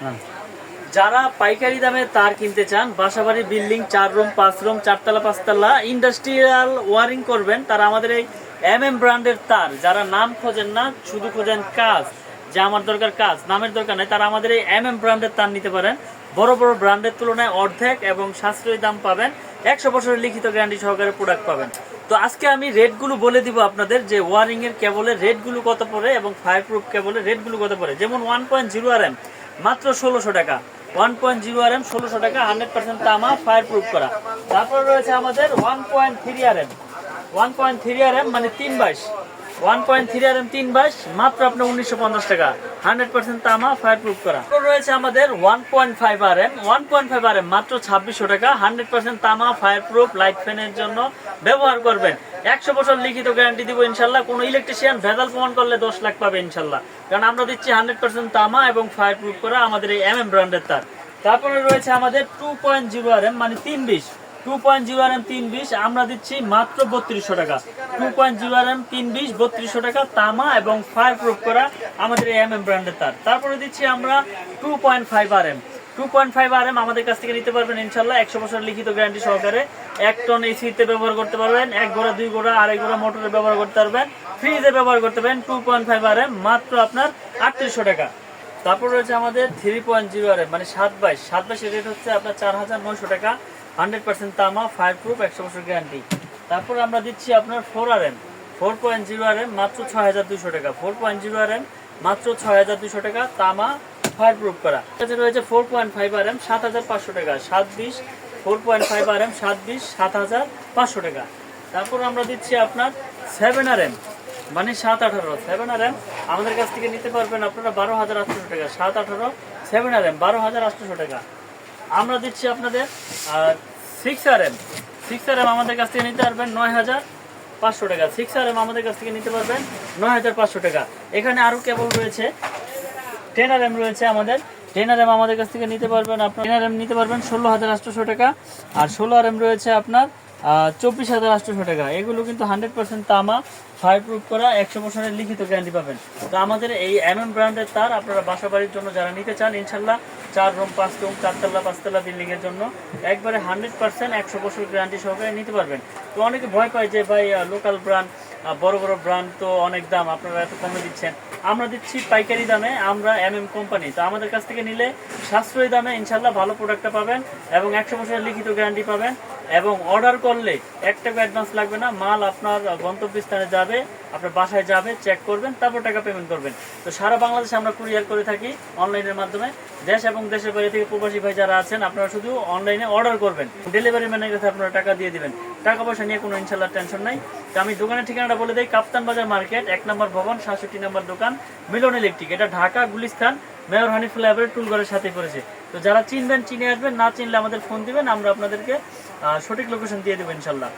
হ্যাঁ। যারা পাইকারি দামে তার কিনতে চান, বাসাবাড়ি বিল্ডিং 4 রুম 5 রুম 4 তলা 5 তলা ইন্ডাস্ট্রিয়াল ওয়ারিং করবেন, তারা আমাদের এই ব্র্যান্ডের তার, যারা নাম খোঁজেন না, শুধু খোঁজেন কাজ, যে আমার দরকার কাজ, নামের দরকার নাই, তারা আমাদের এই ব্র্যান্ডের তার নিতে পারেন। বড় বড় ব্র্যান্ডের তুলনায় অর্ধেক এবং সাশ্রয়ী দাম পাবেন, 100 বছরের লিখিত গ্যারান্টি সহকারে প্রোডাক্ট পাবেন। তো আজকে আমি রেটগুলো বলে দিব আপনাদের, যে ওয়ারিং এর কেবলের রেটগুলো কত পড়ে এবং ফায়ার প্রুফ কেবলের রেটগুলো কত পড়ে। যেমন 1.0 RM মাত্র 1600 টাকা, 1.0 RM 1600 টাকা, 100% তামা, ফায়ার প্রুফ করা। তারপর রয়েছে আমাদের 1.3 RM, 1.3 RM মানে 322, 1.3 RM 322 মাত্র আপনার 1950 টাকা, 100% তামা, ফায়ার প্রুফ করা। তারপর রয়েছে আমাদের 1.5 RM, 1.5 RM মাত্র 2600 টাকা, 100% তামা, ফায়ার প্রুফ, লাইট ফ্যানের জন্য ব্যবহার করবেন। 100 বছর লিখিত গ্যারান্টি দিব ইনশাল্লাহ। কোনো ইলেকট্রিশিয়ান ভেজাল প্রমাণ করলে 10 লাখ পাবে ইনশাল্লাহ, কারণ আমরা দিচ্ছি 100% তামা এবং ফায়ার প্রুফ করা আমাদের এই ব্র্যান্ডের তার। তারপরে রয়েছে আমাদের 2.0 RM মানে 320, 2.0 RM 320 আমরা দিচ্ছি মাত্র 3200 টাকা, 2.0 RM 320 3200 টাকা, তামা এবং ফায়ার প্রুফ করা আমাদের এই ব্র্যান্ডের তার। তারপরে দিচ্ছি আমরা 2.5 RM, 2.5 RM আমাদের কাছ থেকে নিতে পারবেন ইনশাল্লাহ, 100 বছর লিখিত গ্যারান্টি সহকারে। 1 টন এসিতে ব্যবহার করতে পারবেন, 1 ঘোড়া 2 ঘোড়া 2.5 ঘোড়া মোটরে ব্যবহার করতে পারবেন, ফ্রিজে ব্যবহার করতে পারবেন। 2.5 RM মাত্র আপনার 3800 টাকা। তারপর রয়েছে আমাদের 3.0 RM মানে 722 এর রেট হচ্ছে আপনার 4900 টাকা, 100% তামা, ফায়ার প্রুফ, 100 বছর গ্যারান্টি। তারপর আমরা দিচ্ছি আপনার 4 RM, 4.0 RM মাত্র 6200 টাকা, 4.0 RM মাত্র 6200 টাকা, তামা, ফায়ার প্রুফ করা। এটা রয়েছে 4.5 RM 7500 টাকা, 720, 4.5 RM 720 7500 টাকা। তারপর আমরা দিচ্ছি আপনার 7 RM মানে 718, 7 RM আমাদের কাছ থেকে নিতে পারবেন আপনারা 12800 টাকা, 718 7 RM 12800 টাকা। আমরা দিচ্ছি আপনাদের 6 RM, 6 RM আমাদের কাছ থেকে নিতে পারবেন 9500 টাকা, 6 RM আমাদের কাছ থেকে নিতে পারবেন 9500 টাকা। এখানে আরো কেবল রয়েছে 10 RM রয়েছে আমাদের, 10 RM আমাদের কাছ থেকে নিতে পারবেন আপনার 10 RM নিতে পারবেন 16800 টাকা, আর 16 RM রয়েছে আপনার 24800 টাকা। এগুলো কিন্তু 100% তামা, ফায়ার প্রুফ করা, 100 বছরের লিখিত গ্যারান্টি পাবেন। তো আমাদের এই ব্র্যান্ডের তার আপনারা বাসা বাড়ির জন্য যারা নিতে চান ইনশাল্লাহ, 4 রুম 5 রুম 4 তলা 5 তলা বিল্ডিং এর জন্য একবারে 100% 100 বছর গ্যারান্টি সহকারে নিতে পারবেন। তো অনেকে ভয় পায় যে ভাই লোকাল ব্র্যান্ড, বড় বড় ব্র্যান্ড তো অনেক দাম, আপনারা এত কমে দিচ্ছেন। আমরা দিচ্ছি পাইকারি দামে, আমরা কোম্পানি, তো আমাদের কাছ থেকে নিলে সাশ্রয়ী দামে ইনশাল্লাহ ভালো প্রোডাক্টটা পাবেন এবং 100 বছরের লিখিত গ্যারান্টি পাবেন। এবং অর্ডার করলে 1 টাকা অ্যাডভান্স লাগবে না, মাল আপনার গন্তব্যস্থানে যাবে, আপনার বাসায় যাবে, চেক করবেন, তারপর টাকা পেমেন্ট করবেন। তো সারা বাংলাদেশে আমরা কুরিয়ার করে থাকি অনলাইনের মাধ্যমে। দেশ এবং দেশের বাইরে থেকে প্রবাসী ভাই যারা আছেন, আপনারা শুধু অনলাইনে অর্ডার করবেন, ডেলিভারি ম্যানের কাছে আপনারা টাকা দিয়ে দিবেন, টাকা পয়সা নিয়ে কোনো ইনশাল্লাহ টেনশন নাই। তো আমি দোকানের ঠিকানাটা বলে দিই, কাপ্তান বাজার মার্কেট 1 নম্বর ভবন 67 নম্বর দোকান, মিলন ইলেকট্রিক, এটা ঢাকা গুলিস্তান মেয়র হানিফ ফ্লাইওভারের টুলঘরের সাথে করেছে। তো যারা চিনবেন চিনে আসবেন, না চিনলে আমাদের ফোন দিবেন, আমরা আপনাদেরকে সঠিক লোকেশন দিয়ে দেবো ইনশাল্লাহ।